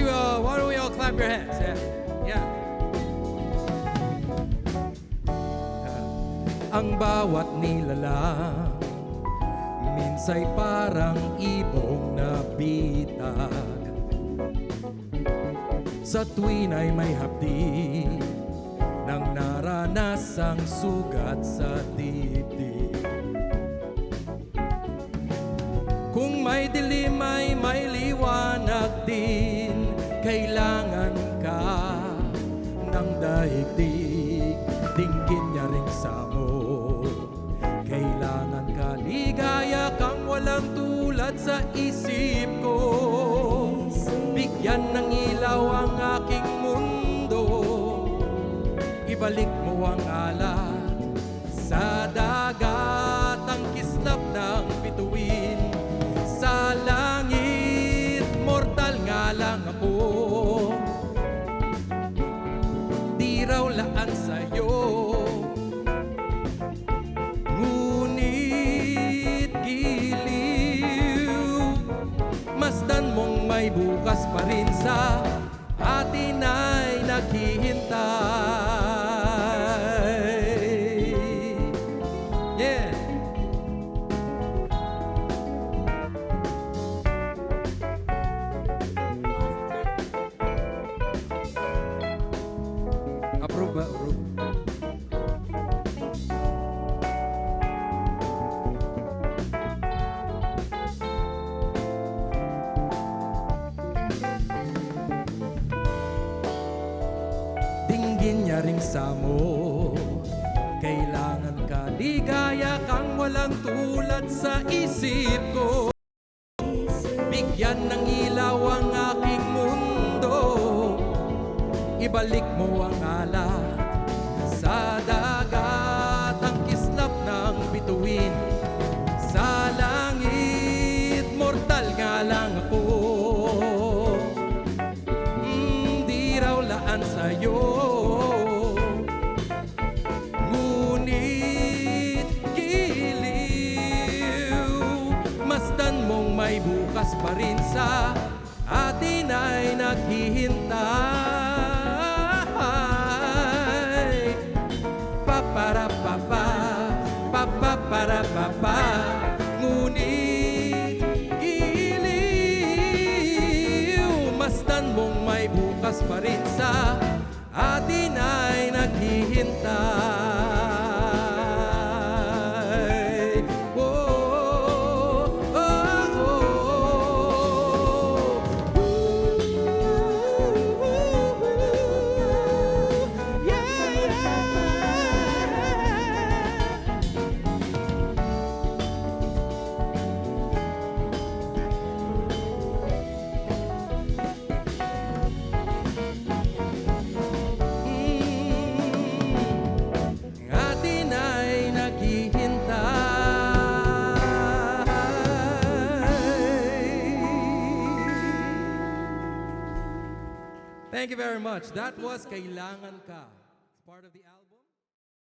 why don't we all clap your hands? Yeah. Ang bawat nilalang minsay parang ibong na bitag. Sa tuwin ay may hapdi ng naranasang sugat sa dibdib. Kung may dilim ay may liwanag din, kailangan ka ng daigdig, dinggin niya ring samo. Kailangan ka, ligaya kang walang tulad sa isip ko. Bigyan ng ilaw ang aking mundo, ibalik mo ang alat sa dagat, ang kislap ng bituin. Sa langit, mortal nga lang ako, di raw laan sa'yo. Ngunit giliw, masdan mong may bukas pa rin sa atin ay naghihintay. Yeah. Approve ba? Approve. Dinggin niya ring samo, kailangan ka, ligaya kang walang tulad sa isip ko. Bigyan ng ilaw ang aking mundo, ibalik mo ang alat sa dagat, ang kislap ng bituin. Sa langit, mortal nga lang ako, di raw laan sa'yo. Ngunit giliw, masdan mong may bukas pa rin sa atin ay naghihintay. Paparapapa, papaparapapa. Ngunit giliw, masdan mong may bukas pa rin sa atin ay naghihintay. Oh, oh, oh, oh. Yeah, yeah. Atin ay naghihintay. Thank you very much. That was Kailangan Ka. It's part of the album.